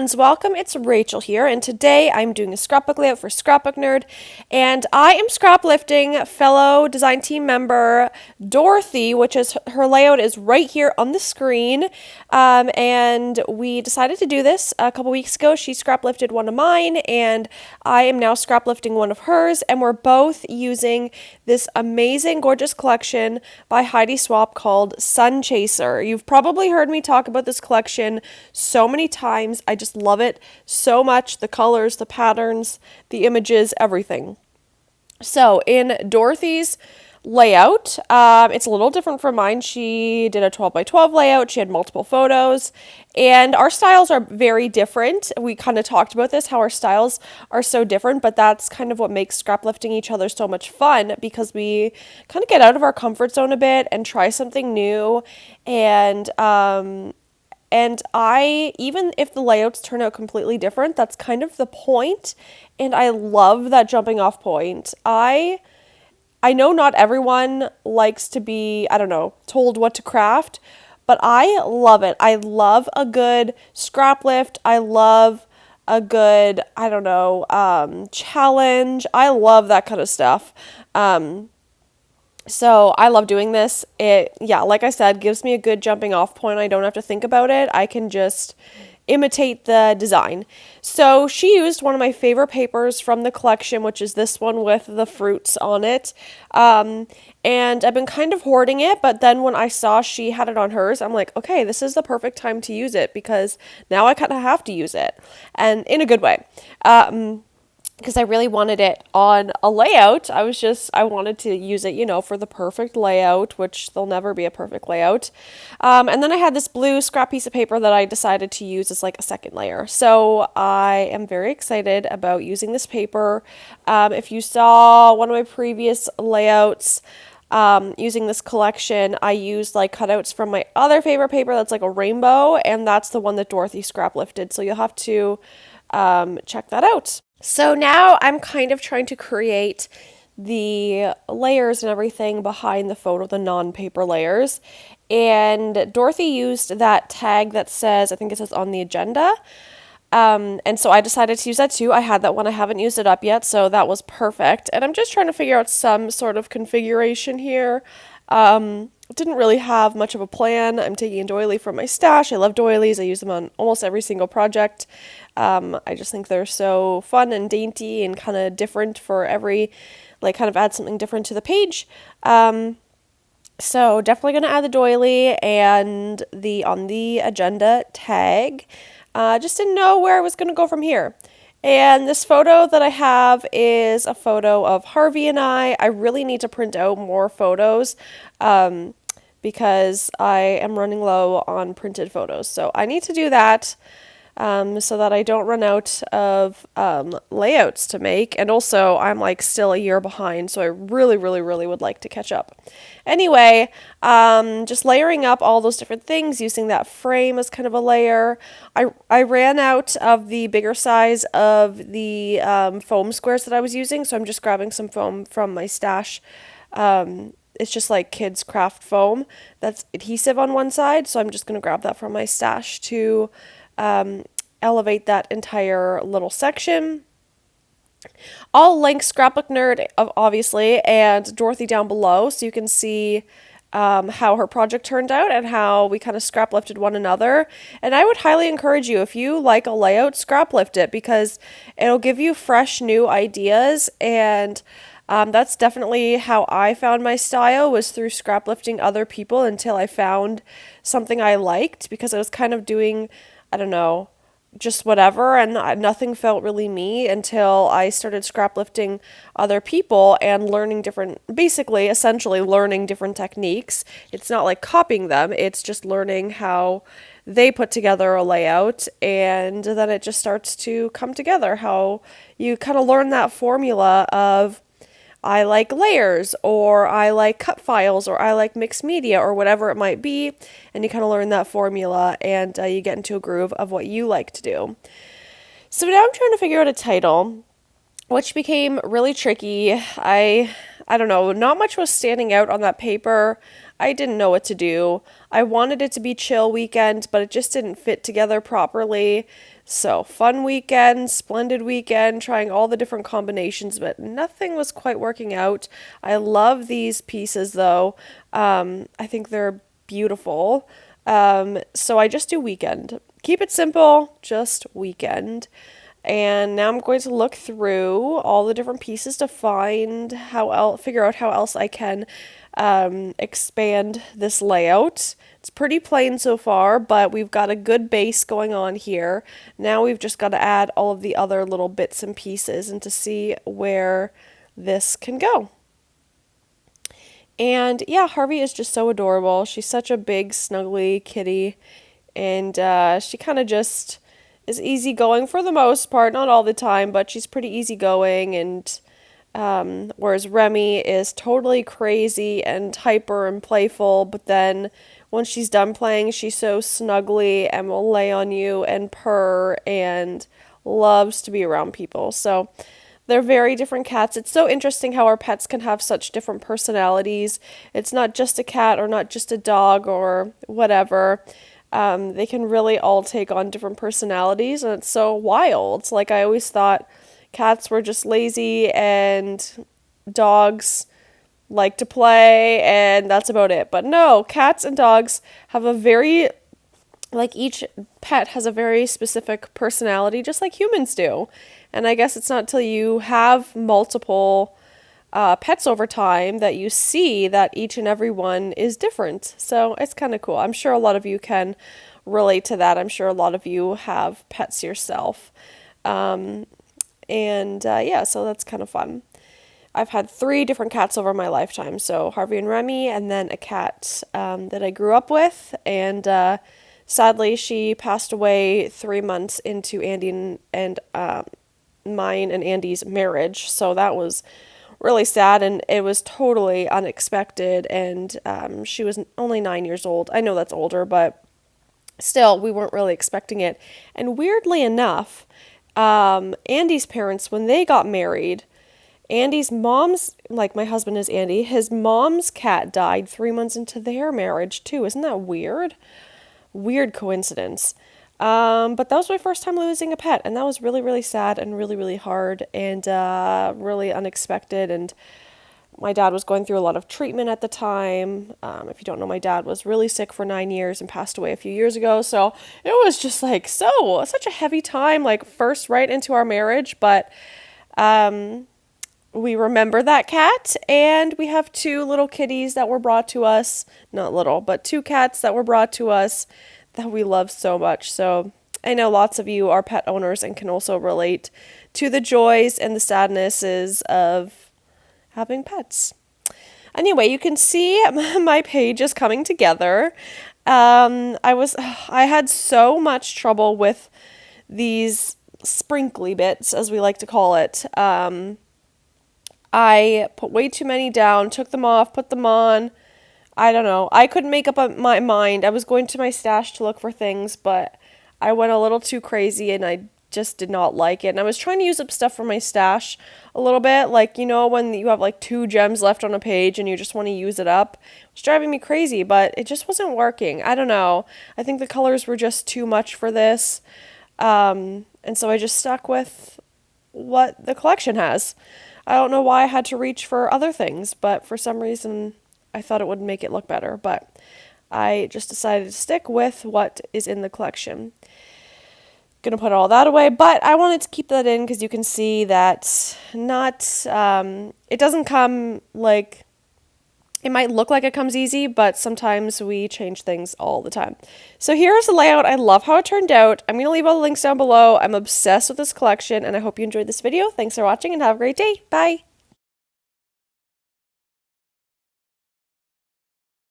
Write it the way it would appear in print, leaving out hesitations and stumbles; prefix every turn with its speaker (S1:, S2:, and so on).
S1: friends, welcome. It's Rachel here, and today I'm doing a scrapbook layout for Scrapbook Nerd, and I am scraplifting fellow design team member Dorothy, which is her layout is right here on the screen. And we decided to do this a couple weeks ago. She scraplifted one of mine, and I am now scraplifting one of hers, and we're both using this amazing, gorgeous collection by Heidi Swapp called CHASER. You've probably heard me talk about this collection so many times. I just love it so much. The colors, the patterns, the images, everything. So in Dorothy's layout, it's a little different from mine. She did a 12 by 12 layout. She had multiple photos, and our styles are very different. We kind of talked about this, how our styles are so different, but that's kind of what makes scraplifting each other so much fun, because we kind of get out of our comfort zone a bit and try something new. And I, even if the layouts turn out completely different, that's kind of the point. And I love that jumping off point. I know not everyone likes to be, told what to craft, but I love it. I love a good scrap lift. I love a good, challenge. I love that kind of stuff. So I love doing this. Like I said, gives me a good jumping off point. I don't have to think about it. I can just imitate the design. So she used one of my favorite papers from the collection, which is this one with the fruits on it. And I've been kind of hoarding it, but then when I saw she had it on hers, I'm like, okay, this is the perfect time to use it, because now I kind of have to use it, and in a good way. Because I really wanted it on a layout. I wanted to use it, for the perfect layout, which there'll never be a perfect layout. And then I had this blue scrap piece of paper that I decided to use as like a second layer. So I am very excited about using this paper. If you saw one of my previous layouts, using this collection, I used like cutouts from my other favorite paper that's like a rainbow, and that's the one that Dorothy scrap lifted. So you'll have to check that out. So now I'm kind of trying to create the layers and everything behind the photo, the non-paper layers. And Dorothy used that tag that says, I think it says on the agenda. And so I decided to use that too. I had that one. I haven't used it up yet, so that was perfect. And I'm just trying to figure out some sort of configuration here. Didn't really have much of a plan. I'm taking a doily from my stash. I love doilies. I use them on almost every single project. I just think they're so fun and dainty and kind of different for every, kind of add something different to the page. So definitely going to add the doily and the on the agenda tag. Just didn't know where I was going to go from here. And this photo that I have is a photo of Harvey and I. I really need to print out more photos because I am running low on printed photos. So I need to do that so that I don't run out of layouts to make. And also, I'm still a year behind, so I really, really, really would like to catch up. Anyway, just layering up all those different things, using that frame as kind of a layer. I ran out of the bigger size of the foam squares that I was using, so I'm just grabbing some foam from my stash. It's just like kids craft foam that's adhesive on one side, so I'm just going to grab that from my stash to elevate that entire little section. I'll link Scrapbook Nerd, obviously, and Dorothy down below, so you can see how her project turned out and how we kind of scrap lifted one another. And I would highly encourage you, if you like a layout, scrap lift it, because it'll give you fresh new ideas. And that's definitely how I found my style, was through scrap lifting other people until I found something I liked, because I was kind of doing, just whatever, and nothing felt really me until I started scraplifting other people and learning essentially learning different techniques. It's not like copying them, it's just learning how they put together a layout, and then it just starts to come together, how you kind of learn that formula of I like layers, or I like cut files, or I like mixed media, or whatever it might be, and you kind of learn that formula, and you get into a groove of what you like to do. So now I'm trying to figure out a title, which became really tricky. I I don't know, not much was standing out on that paper. I didn't know what to do. I wanted it to be chill weekend, but it just didn't fit together properly. So, fun weekend, splendid weekend, trying all the different combinations, but nothing was quite working out. I love these pieces though. I think they're beautiful. So I just do weekend. Keep it simple, just weekend. And now I'm going to look through all the different pieces to find figure out how else I can expand this layout. It's pretty plain so far, but we've got a good base going on here. Now we've just got to add all of the other little bits and pieces and to see where this can go. And yeah, Harvey is just so adorable. She's such a big, snuggly kitty. And she kind of just is easygoing for the most part. Not all the time, but she's pretty easygoing. And whereas Remy is totally crazy and hyper and playful. But then once she's done playing, she's so snuggly and will lay on you and purr and loves to be around people. So they're very different cats. It's so interesting how our pets can have such different personalities. It's not just a cat or not just a dog or whatever. They can really all take on different personalities, and it's so wild. Like, I always thought cats were just lazy and dogs like to play and that's about it. But no, cats and dogs have each pet has a very specific personality, just like humans do. And I guess it's not till you have multiple pets over time that you see that each and every one is different. So it's kind of cool. I'm sure a lot of you can relate to that. I'm sure a lot of you have pets yourself. So that's kind of fun. I've had 3 different cats over my lifetime. So Harvey and Remy, and then a cat that I grew up with. And sadly, she passed away 3 months into Andy and mine and Andy's marriage. So that was really sad, and it was totally unexpected. And she was only 9 years old. I know that's older, but still, we weren't really expecting it. And weirdly enough, Andy's parents, when they got married, Andy's mom's, like my husband is Andy, his mom's cat died 3 months into their marriage too. Isn't that weird? Weird coincidence. But that was my first time losing a pet, and that was really, really sad and really, really hard and really unexpected. And my dad was going through a lot of treatment at the time. If you don't know, my dad was really sick for 9 years and passed away a few years ago. So it was just like such a heavy time, like first right into our marriage. But we remember that cat, and we have 2 little kitties that were brought to us. Not little, but 2 cats that were brought to us that we love so much. So I know lots of you are pet owners and can also relate to the joys and the sadnesses of having pets. Anyway, you can see my page is coming together. I had so much trouble with these sprinkly bits, as we like to call it. I put way too many down, took them off, put them on. I don't know. I couldn't make up my mind. I was going to my stash to look for things, but I went a little too crazy and I just did not like it. And I was trying to use up stuff from my stash a little bit. Like, you know, when you have like 2 gems left on a page and you just want to use it up. It was driving me crazy, but it just wasn't working. I don't know. I think the colors were just too much for this. And so I just stuck with what the collection has. I don't know why I had to reach for other things, but for some reason I thought it would make it look better. But I just decided to stick with what is in the collection. Gonna put all that away, but I wanted to keep that in because you can see that it doesn't come like, it might look like it comes easy, but sometimes we change things all the time. So here's the layout. I love how it turned out. I'm going to leave all the links down below. I'm obsessed with this collection, and I hope you enjoyed this video. Thanks for watching, and have a great day. Bye!